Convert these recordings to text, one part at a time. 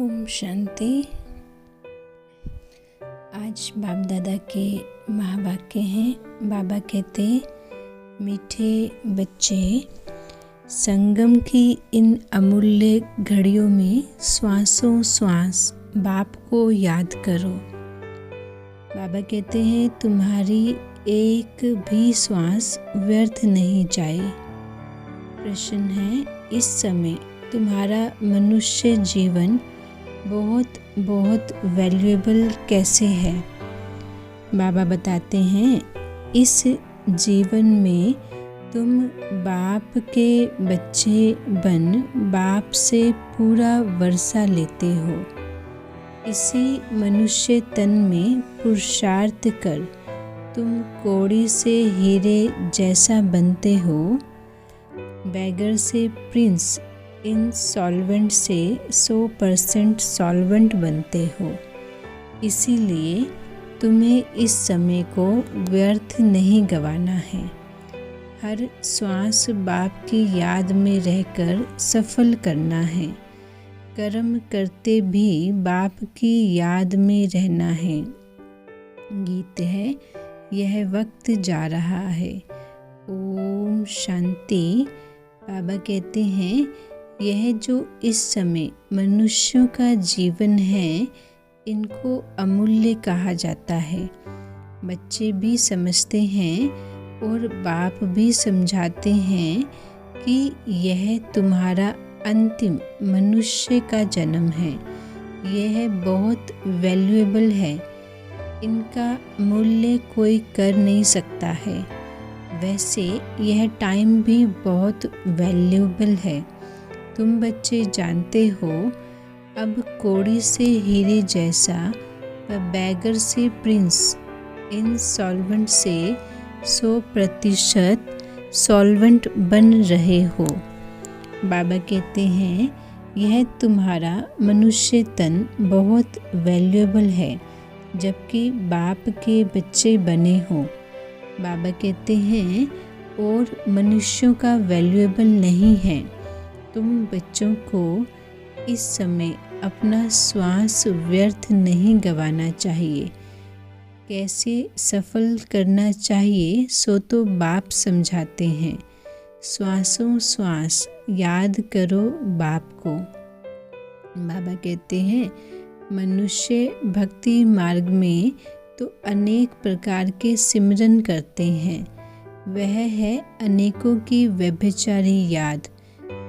ओम शांति। आज बाप दादा के महावाक्य हैं। बाबा कहते, मीठे बच्चे, संगम की इन अमूल्य घड़ियों में श्वासों श्वास बाप को याद करो। बाबा कहते हैं, तुम्हारी एक भी श्वास व्यर्थ नहीं जाए। प्रश्न है, इस समय तुम्हारा मनुष्य जीवन बहुत बहुत वैल्यूएबल कैसे है। बाबा बताते हैं, इस जीवन में तुम बाप के बच्चे बन बाप से पूरा वर्षा लेते हो। इसी मनुष्य तन में पुरुषार्थ कर तुम कौड़ी से हीरे जैसा बनते हो, बैगर से प्रिंस, इनसॉल्वेंट से 100% सॉल्वेंट बनते हो। इसीलिए तुम्हें इस समय को व्यर्थ नहीं गंवाना है। हर श्वास बाप की याद में रहकर सफल करना है। कर्म करते भी बाप की याद में रहना है। गीत है, यह वक्त जा रहा है। ओम शांति। बाबा कहते हैं, यह जो इस समय मनुष्यों का जीवन है, इनको अमूल्य कहा जाता है। बच्चे भी समझते हैं और बाप भी समझाते हैं कि यह तुम्हारा अंतिम मनुष्य का जन्म है। यह बहुत वैल्यूएबल है। इनका मूल्य कोई कर नहीं सकता है। वैसे यह टाइम भी बहुत वैल्यूएबल है। तुम बच्चे जानते हो, अब कौड़ी से हीरे जैसा व बैगर से प्रिंस, इनसॉल्वेंट से 100% सॉल्वेंट बन रहे हो। बाबा कहते हैं, यह तुम्हारा मनुष्य तन बहुत वैल्यूएबल है, जबकि बाप के बच्चे बने हो। बाबा कहते हैं, और मनुष्यों का वैल्यूएबल नहीं है। तुम बच्चों को इस समय अपना श्वास व्यर्थ नहीं गंवाना चाहिए। कैसे सफल करना चाहिए सो तो बाप समझाते हैं। श्वासों श्वास याद करो बाप को। बाबा कहते हैं, मनुष्य भक्ति मार्ग में तो अनेक प्रकार के सिमरन करते हैं। वह है अनेकों की व्यभिचारी याद।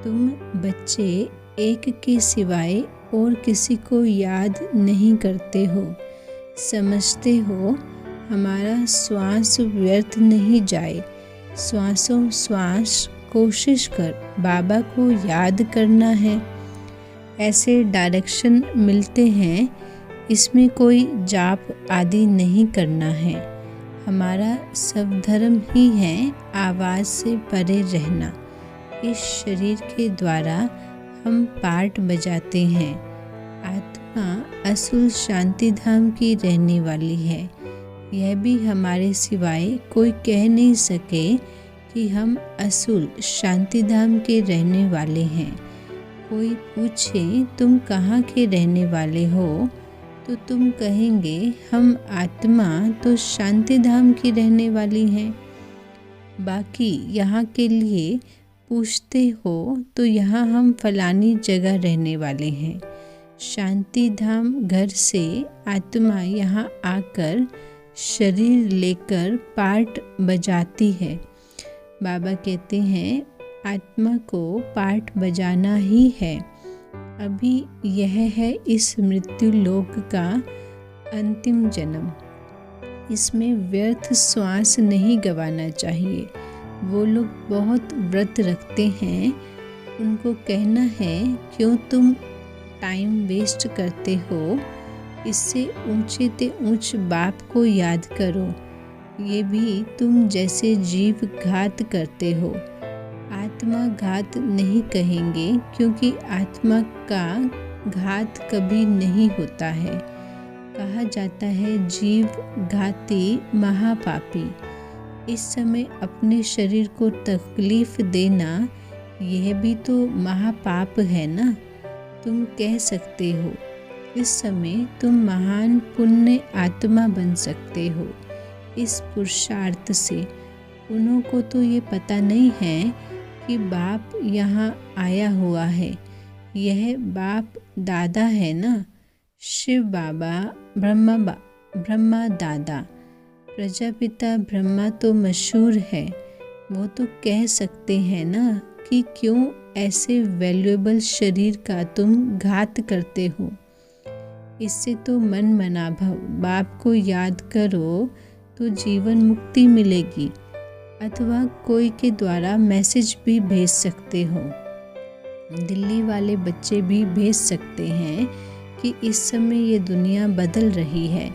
तुम बच्चे एक के सिवाय और किसी को याद नहीं करते हो। समझते हो हमारा श्वास व्यर्थ नहीं जाए। श्वासों श्वास कोशिश कर बाबा को याद करना है। ऐसे डायरेक्शन मिलते हैं, इसमें कोई जाप आदि नहीं करना है। हमारा सब धर्म ही है आवाज़ से परे रहना। इस शरीर के द्वारा हम पार्ट बजाते हैं। आत्मा असुल शांति धाम की रहने वाली है। यह भी हमारे सिवाय कोई कह नहीं सके कि हम असुल शांति धाम के रहने वाले हैं। कोई पूछे तुम कहाँ के रहने वाले हो, तो तुम कहेंगे हम आत्मा तो शांति धाम की रहने वाली हैं। बाकी यहाँ के लिए पूछते हो तो यहाँ हम फलानी जगह रहने वाले हैं। शांति धाम घर से आत्मा यहाँ आकर शरीर लेकर पार्ट बजाती है। बाबा कहते हैं, आत्मा को पार्ट बजाना ही है। अभी यह है इस मृत्यु लोक का अंतिम जन्म। इसमें व्यर्थ श्वास नहीं गंवाना चाहिए। वो लोग बहुत व्रत रखते हैं, उनको कहना है, क्यों तुम टाइम वेस्ट करते हो। इससे ऊंचे ते ऊंच बाप को याद करो। ये भी तुम जैसे जीव घात करते हो। आत्मा घात नहीं कहेंगे, क्योंकि आत्मा का घात कभी नहीं होता है। कहा जाता है जीव घाती महापापी। इस समय अपने शरीर को तकलीफ देना, यह भी तो महापाप है ना। तुम कह सकते हो। इस समय तुम महान पुण्य आत्मा बन सकते हो इस पुरुषार्थ से। उन्हों को तो ये पता नहीं है कि बाप यहाँ आया हुआ है। यह बाप दादा है ना, शिव बाबा, ब्रह्मा दादा। प्रजापिता ब्रह्मा तो मशहूर है। वो तो कह सकते हैं ना कि क्यों ऐसे वैल्यूएबल शरीर का तुम घात करते हो। इससे तो मन मना भव, बाप को याद करो तो जीवन मुक्ति मिलेगी। अथवा कोई के द्वारा मैसेज भी भेज सकते हो। दिल्ली वाले बच्चे भी भेज सकते हैं कि इस समय ये दुनिया बदल रही है।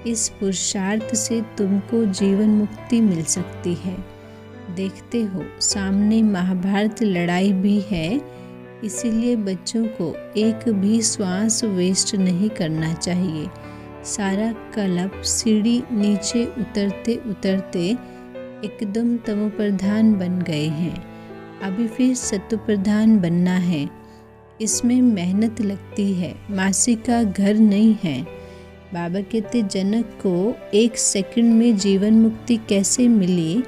इस पुरुषार्थ से तुमको जीवन मुक्ति मिल सकती है। देखते हो सामने महाभारत लड़ाई भी है, इसीलिए बच्चों को एक भी श्वास वेस्ट नहीं करना चाहिए। सारा कल्प सीढ़ी नीचे उतरते उतरते एकदम तमोप्रधान बन गए हैं। अभी फिर सत्वप्रधान बनना है। इसमें मेहनत लगती है, मासी का घर नहीं है। बाबा कहते जनक को 1 सेकंड में जीवन मुक्ति कैसे मिली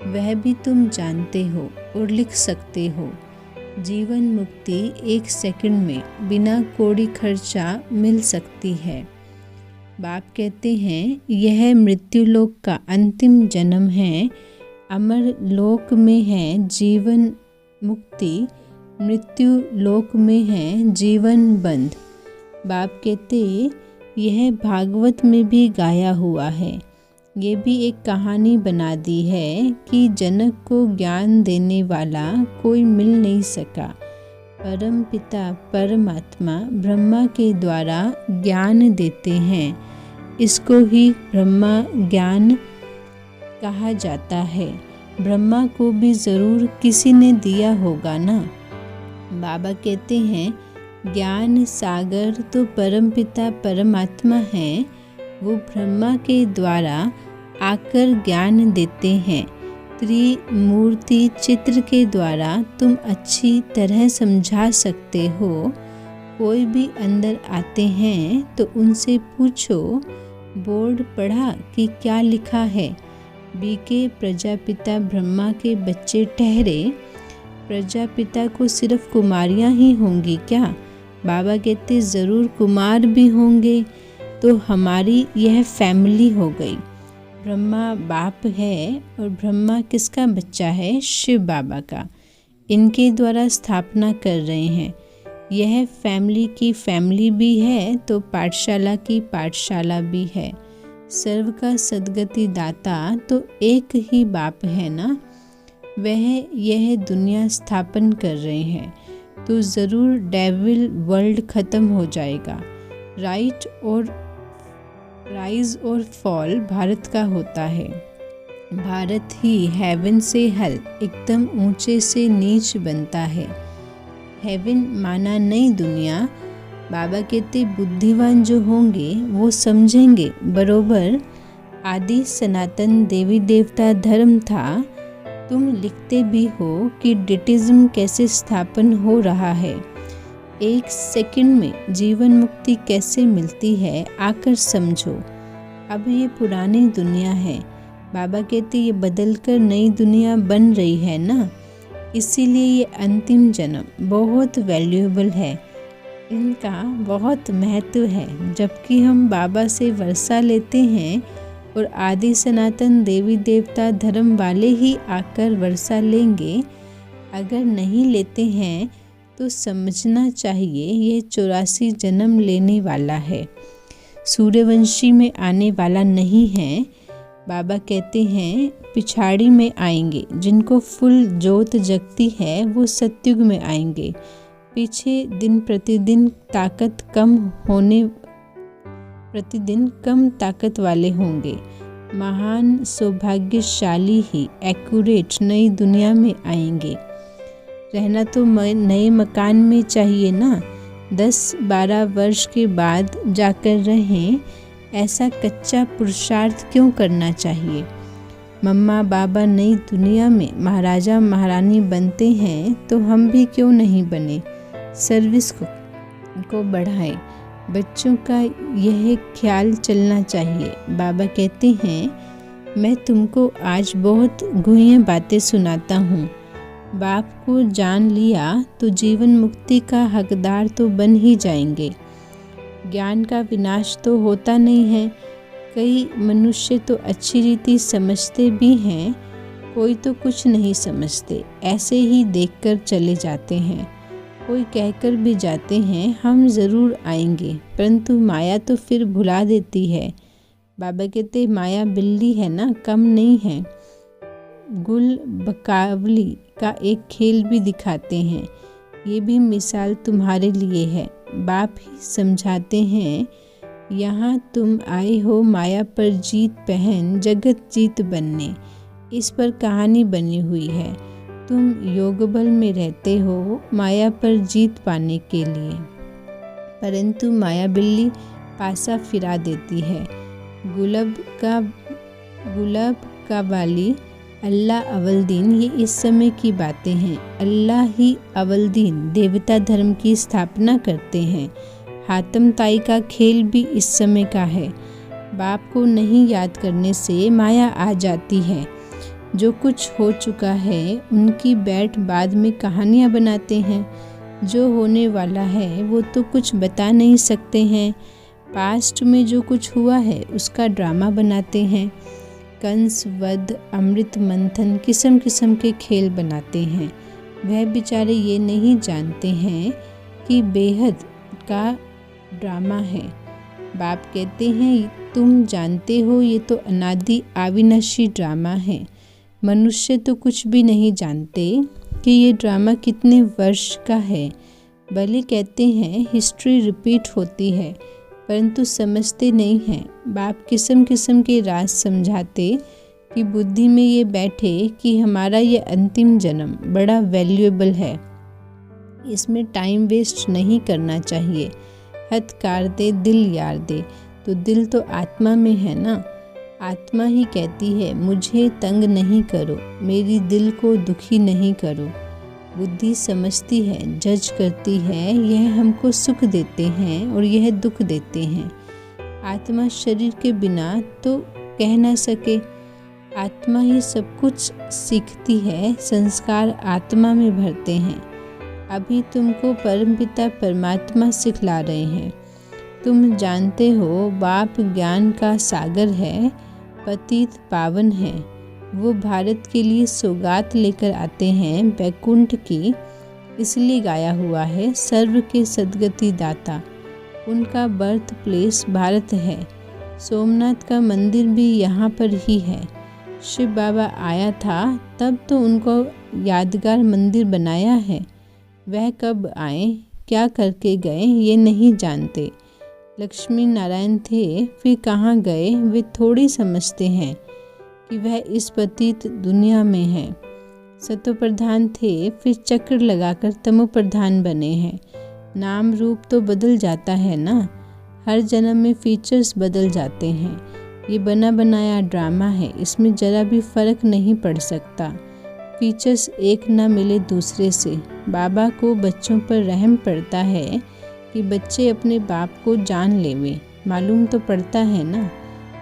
वह भी तुम जानते हो और लिख सकते हो। जीवन मुक्ति 1 सेकंड में बिना कोड़ी खर्चा मिल सकती है। बाप कहते हैं यह मृत्यु लोक का अंतिम जन्म है। अमर लोक में है जीवन मुक्ति, मृत्यु लोक में है जीवन बंध। बाप कहते यह भागवत में भी गाया हुआ है। ये भी एक कहानी बना दी है कि जनक को ज्ञान देने वाला कोई मिल नहीं सका। परम पिता परमात्मा ब्रह्मा के द्वारा ज्ञान देते हैं। इसको ही ब्रह्मा ज्ञान कहा जाता है। ब्रह्मा को भी ज़रूर किसी ने दिया होगा ना। बाबा कहते हैं ज्ञान सागर तो परमपिता परमात्मा हैं। वो ब्रह्मा के द्वारा आकर ज्ञान देते हैं। त्रिमूर्ति चित्र के द्वारा तुम अच्छी तरह समझा सकते हो। कोई भी अंदर आते हैं तो उनसे पूछो बोर्ड पढ़ा कि क्या लिखा है। बीके प्रजापिता ब्रह्मा के बच्चे ठहरे। प्रजापिता को सिर्फ कुमारियां ही होंगी क्या? बाबा कहते ज़रूर कुमार भी होंगे। तो हमारी यह फैमिली हो गई। ब्रह्मा बाप है और ब्रह्मा किसका बच्चा है? शिव बाबा का। इनके द्वारा स्थापना कर रहे हैं। यह फैमिली की फैमिली भी है तो पाठशाला की पाठशाला भी है। सर्व का सद्गति दाता तो एक ही बाप है ना। वह यह दुनिया स्थापन कर रहे हैं तो ज़रूर डेविल वर्ल्ड ख़त्म हो जाएगा। राइज और फॉल भारत का होता है। भारत ही हेवन से हेल एकदम ऊंचे से नीच बनता है। हेवन माना नई दुनिया। बाबा कहते बुद्धिवान जो होंगे वो समझेंगे बरोबर आदि सनातन देवी देवता धर्म था। तुम लिखते भी हो कि डिटिज्म कैसे स्थापन हो रहा है। 1 सेकंड में जीवन मुक्ति कैसे मिलती है आकर समझो। अब ये पुरानी दुनिया है। बाबा कहते ये बदलकर नई दुनिया बन रही है ना। इसीलिए ये अंतिम जन्म बहुत वैल्यूएबल है। इनका बहुत महत्व है। जबकि हम बाबा से वर्षा लेते हैं और आदि सनातन देवी देवता धर्म वाले ही आकर वर्षा लेंगे। अगर नहीं लेते हैं तो समझना चाहिए ये 84 जन्म लेने वाला है, सूर्यवंशी में आने वाला नहीं है। बाबा कहते हैं पिछाड़ी में आएंगे। जिनको फुल जोत जगती है वो सतयुग में आएंगे। पीछे दिन प्रतिदिन कम ताकत वाले होंगे। महान सौभाग्यशाली ही एक्यूरेट नई दुनिया में आएंगे। रहना तो नए मकान में चाहिए ना। 10-12 वर्ष के बाद जाकर रहें। ऐसा कच्चा पुरुषार्थ क्यों करना चाहिए? मम्मा बाबा नई दुनिया में महाराजा महारानी बनते हैं तो हम भी क्यों नहीं बने? सर्विस को को बढ़ाएं। बच्चों का यह ख्याल चलना चाहिए। बाबा कहते हैं, मैं तुमको आज बहुत गूढ़ बातें सुनाता हूँ। बाप को जान लिया तो जीवन मुक्ति का हकदार तो बन ही जाएंगे। ज्ञान का विनाश तो होता नहीं है। कई मनुष्य तो अच्छी रीति समझते भी हैं, कोई तो कुछ नहीं समझते, ऐसे ही देखकर चले जाते हैं। कोई कहकर भी जाते हैं हम ज़रूर आएंगे, परंतु माया तो फिर भुला देती है। बाबा कहते माया बिल्ली है ना, कम नहीं है। गुल बकावली का एक खेल भी दिखाते हैं, ये भी मिसाल तुम्हारे लिए है। बाप ही समझाते हैं, यहाँ तुम आए हो माया पर जीत पहन जगत जीत बनने। इस पर कहानी बनी हुई है। तुम योग बल में रहते हो माया पर जीत पाने के लिए, परंतु माया बिल्ली पासा फिरा देती है। गुलब का वाली अल्लाह अवलदीन, ये इस समय की बातें हैं। अल्लाह ही अवलदीन देवता धर्म की स्थापना करते हैं। हातम ताई का खेल भी इस समय का है। बाप को नहीं याद करने से माया आ जाती है। जो कुछ हो चुका है उनकी बैठ बाद में कहानियाँ बनाते हैं। जो होने वाला है वो तो कुछ बता नहीं सकते हैं। पास्ट में जो कुछ हुआ है उसका ड्रामा बनाते हैं। कंस वध, अमृत मंथन, किस्म किस्म के खेल बनाते हैं। वह बेचारे ये नहीं जानते हैं कि बेहद का ड्रामा है। बाप कहते हैं तुम जानते हो ये तो अनादि अविनाशी ड्रामा है। मनुष्य तो कुछ भी नहीं जानते कि ये ड्रामा कितने वर्ष का है। भले कहते हैं हिस्ट्री रिपीट होती है, परंतु समझते नहीं हैं। बाप किस्म किस्म के राज समझाते कि बुद्धि में ये बैठे कि हमारा ये अंतिम जन्म बड़ा वैल्यूएबल है, इसमें टाइम वेस्ट नहीं करना चाहिए। हथकार दे दिल यार दे, तो दिल तो आत्मा में है ना। आत्मा ही कहती है मुझे तंग नहीं करो, मेरी दिल को दुखी नहीं करो। बुद्धि समझती है, जज करती है, यह हमको सुख देते हैं और यह दुख देते हैं। आत्मा शरीर के बिना तो कह न सके। आत्मा ही सब कुछ सीखती है, संस्कार आत्मा में भरते हैं। अभी तुमको परमपिता परमात्मा सिखला रहे हैं। तुम जानते हो बाप ज्ञान का सागर है, पतित पावन है। वो भारत के लिए सौगात लेकर आते हैं बैकुंठ की, इसलिए गाया हुआ है सर्व के सद्गति दाता। उनका बर्थ प्लेस भारत है। सोमनाथ का मंदिर भी यहाँ पर ही है। शिव बाबा आया था तब तो उनको यादगार मंदिर बनाया है। वह कब आए, क्या करके गए, ये नहीं जानते। लक्ष्मी नारायण थे, फिर कहाँ गए, वे थोड़ी समझते हैं कि वह इस पतित दुनिया में है। सतो प्रधान थे, फिर चक्र लगाकर तमो प्रधान बने हैं। नाम रूप तो बदल जाता है ना, हर जन्म में फीचर्स बदल जाते हैं। ये बना बनाया ड्रामा है, इसमें जरा भी फर्क नहीं पड़ सकता। फीचर्स एक ना मिले दूसरे से। बाबा को बच्चों पर रहम पड़ता है कि बच्चे अपने बाप को जान लेवे। मालूम तो पड़ता है ना,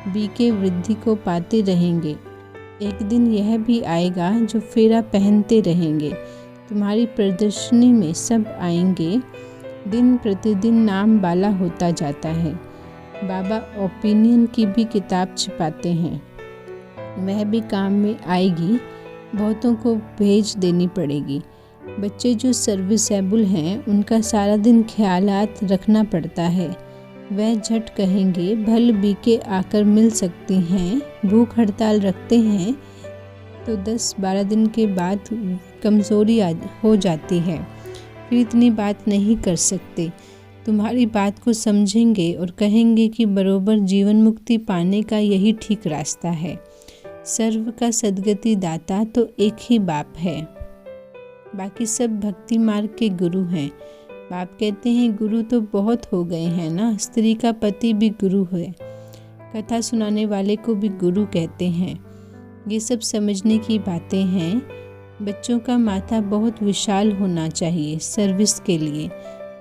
बीके वृद्धि को पाते रहेंगे। एक दिन यह भी आएगा जो फेरा पहनते रहेंगे। तुम्हारी प्रदर्शनी में सब आएंगे। दिन प्रतिदिन नाम बाला होता जाता है। बाबा ओपिनियन की भी किताब छिपाते हैं, वह भी काम में आएगी। बहुतों को भेज देनी पड़ेगी। बच्चे जो सर्विसेबल हैं उनका सारा दिन ख्यालात रखना पड़ता है। वह झट कहेंगे भल बीके आकर मिल सकती हैं। भूख हड़ताल रखते हैं तो 10-12 दिन के बाद कमज़ोरी हो जाती है, फिर इतनी बात नहीं कर सकते। तुम्हारी बात को समझेंगे और कहेंगे कि बरोबर जीवन मुक्ति पाने का यही ठीक रास्ता है। सर्व का सद्गति दाता तो एक ही बाप है, बाकी सब भक्ति मार्ग के गुरु हैं। बाप कहते हैं गुरु तो बहुत हो गए हैं ना, स्त्री का पति भी गुरु है। कथा सुनाने वाले को भी गुरु कहते हैं। ये सब समझने की बातें हैं। बच्चों का माथा बहुत विशाल होना चाहिए सर्विस के लिए।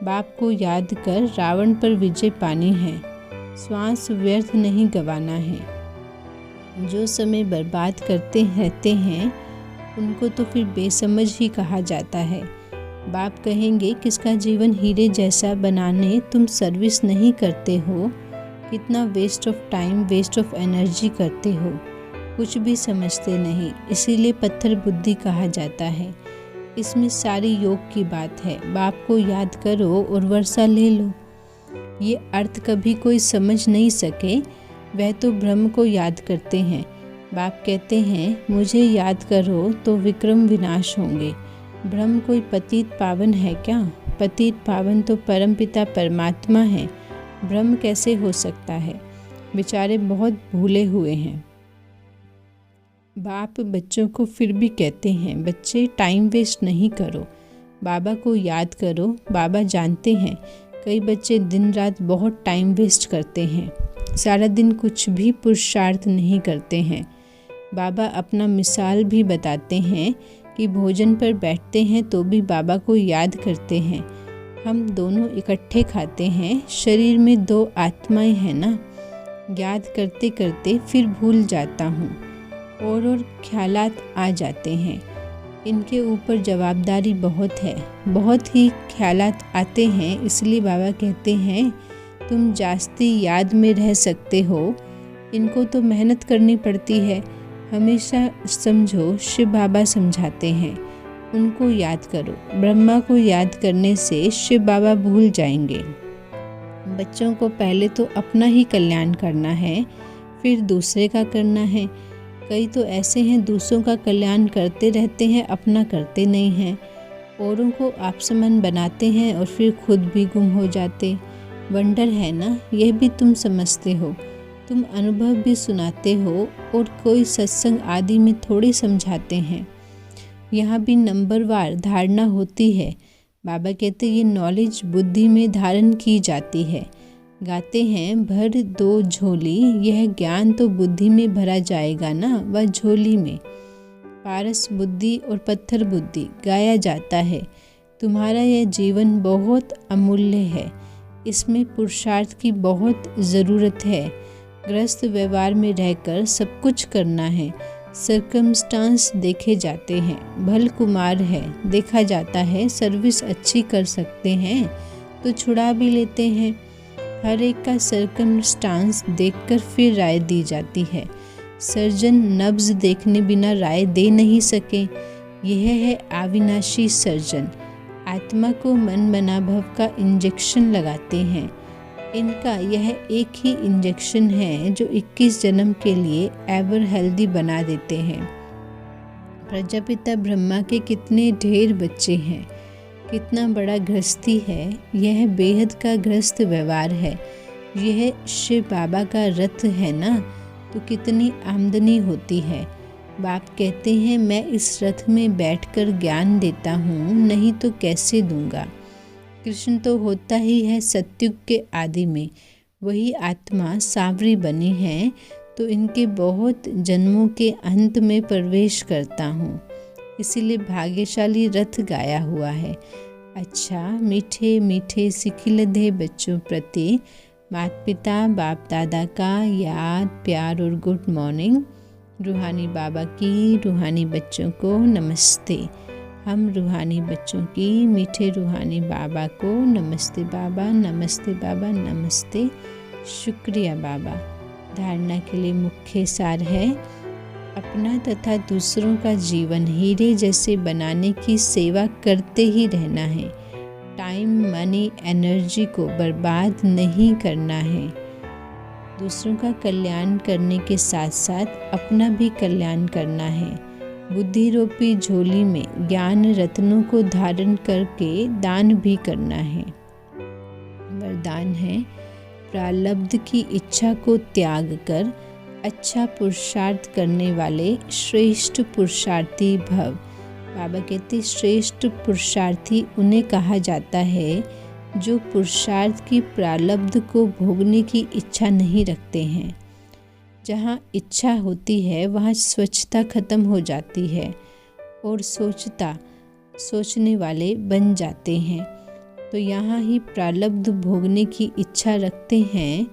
बाप को याद कर रावण पर विजय पानी है, श्वास व्यर्थ नहीं गंवाना है। जो समय बर्बाद करते रहते हैं उनको तो फिर बेसमझ ही कहा जाता है। बाप कहेंगे किसका जीवन हीरे जैसा बनाने तुम सर्विस नहीं करते हो, कितना waste of time, waste of energy करते हो, कुछ भी समझते नहीं, इसीलिए पत्थर बुद्धि कहा जाता है। इसमें सारी योग की बात है। बाप को याद करो और वर्षा ले लो। ये अर्थ कभी कोई समझ नहीं सके वह तो ब्रह्म को याद करते हैं। बाप कहते हैं मुझे याद करो तो विक्रम विनाश होंगे। ब्रह्म कोई पतित पावन है क्या? पतित पावन तो परमपिता परमात्मा है, ब्रह्म कैसे हो सकता है? बेचारे बहुत भूले हुए हैं। बाप बच्चों को फिर भी कहते हैं बच्चे टाइम वेस्ट नहीं करो, बाबा को याद करो। बाबा जानते हैं कई बच्चे दिन रात बहुत टाइम वेस्ट करते हैं, सारा दिन कुछ भी पुरुषार्थ नहीं करते हैं। बाबा अपना मिसाल भी बताते हैं कि भोजन पर बैठते हैं तो भी बाबा को याद करते हैं। हम दोनों इकट्ठे खाते हैं, शरीर में दो आत्माएं हैं ना। याद करते करते फिर भूल जाता हूँ और ख्यालात आ जाते हैं। इनके ऊपर जवाबदारी बहुत है, बहुत ही ख्यालात आते हैं। इसलिए बाबा कहते हैं तुम जास्ती याद में रह सकते हो, इनको तो मेहनत करनी पड़ती है। हमेशा समझो शिव बाबा समझाते हैं, उनको याद करो। ब्रह्मा को याद करने से शिव बाबा भूल जाएंगे। बच्चों को पहले तो अपना ही कल्याण करना है, फिर दूसरे का करना है। कई तो ऐसे हैं दूसरों का कल्याण करते रहते हैं, अपना करते नहीं हैं। औरों को आपसमन बनाते हैं और फिर खुद भी गुम हो जाते। वंडर है ना, यह भी तुम समझते हो। तुम अनुभव भी सुनाते हो और कोई सत्संग आदि में थोड़ी समझाते हैं। यहाँ भी नंबरवार धारणा होती है। बाबा कहते ये नॉलेज बुद्धि में धारण की जाती है। गाते हैं भर दो झोली, यह ज्ञान तो बुद्धि में भरा जाएगा ना, वह झोली में। पारस बुद्धि और पत्थर बुद्धि गाया जाता है। तुम्हारा यह जीवन बहुत अमूल्य है, इसमें पुरुषार्थ की बहुत ज़रूरत है। ग्रस्त व्यवहार में रहकर सब कुछ करना है। सर्कमस्टांस देखे जाते हैं, भल कुमार है, देखा जाता है सर्विस अच्छी कर सकते हैं तो छुड़ा भी लेते हैं। हर एक का सर्कमस्टांस देखकर फिर राय दी जाती है। सर्जन नब्ज देखने बिना राय दे नहीं सके। यह है अविनाशी सर्जन। आत्मा को मन मनाभव का इंजेक्शन लगाते हैं। इनका यह एक ही इंजेक्शन है जो 21 जन्म के लिए एवर हेल्दी बना देते हैं। प्रजापिता ब्रह्मा के कितने ढेर बच्चे हैं, कितना बड़ा गृहस्थी है। यह बेहद का गृहस्थ व्यवहार है। यह शिव बाबा का रथ है ना, तो कितनी आमदनी होती है। बाप कहते हैं मैं इस रथ में बैठकर ज्ञान देता हूँ, नहीं तो कैसे दूंगा। कृष्ण तो होता ही है सत्युग के आदि में, वही आत्मा सांवरी बनी है तो इनके बहुत जन्मों के अंत में प्रवेश करता हूँ। इसीलिए भाग्यशाली रथ गाया हुआ है। अच्छा मीठे मीठे सिखिलधे बच्चों प्रति माता पिता बाप दादा का याद प्यार और गुड मॉर्निंग। रूहानी बाबा की रूहानी बच्चों को नमस्ते। हम रूहानी बच्चों की मीठे रूहानी बाबा को नमस्ते बाबा, नमस्ते बाबा, नमस्ते। शुक्रिया बाबा। धारणा के लिए मुख्य सार है अपना तथा दूसरों का जीवन हीरे जैसे बनाने की सेवा करते ही रहना है। टाइम मनी एनर्जी को बर्बाद नहीं करना है। दूसरों का कल्याण करने के साथ साथ अपना भी कल्याण करना है। बुद्धि रूपी झोली में ज्ञान रत्नों को धारण करके दान भी करना है। वरदान है प्रारब्ध की इच्छा को त्याग कर अच्छा पुरुषार्थ करने वाले श्रेष्ठ पुरुषार्थी भव। बाबा कहते श्रेष्ठ पुरुषार्थी उन्हें कहा जाता है जो पुरुषार्थ की प्रारब्ध को भोगने की इच्छा नहीं रखते हैं। जहाँ इच्छा होती है वहाँ स्वच्छता खत्म हो जाती है और सोचने वाले बन जाते हैं। तो यहाँ ही प्रारब्ध भोगने की इच्छा रखते हैं।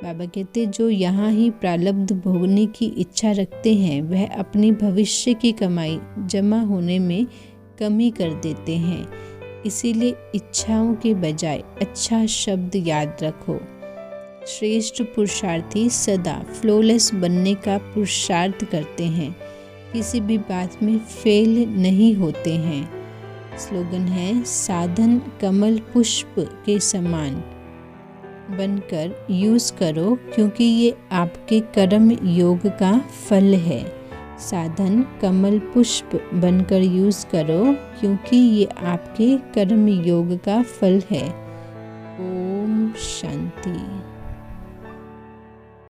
बाबा कहते जो यहाँ ही प्रारब्ध भोगने की इच्छा रखते हैं वह अपनी भविष्य की कमाई जमा होने में कमी कर देते हैं। इसीलिए इच्छाओं के बजाय अच्छा शब्द याद रखो। श्रेष्ठ पुरुषार्थी सदा फ्लॉलेस बनने का पुरुषार्थ करते हैं, किसी भी बात में फेल नहीं होते हैं। स्लोगन है, साधन कमल पुष्प के समान बनकर यूज़ करो क्योंकि ये आपके कर्म योग का फल है। साधन कमल पुष्प बनकर यूज़ करो क्योंकि ये आपके कर्म योग का फल है। ओम शांति।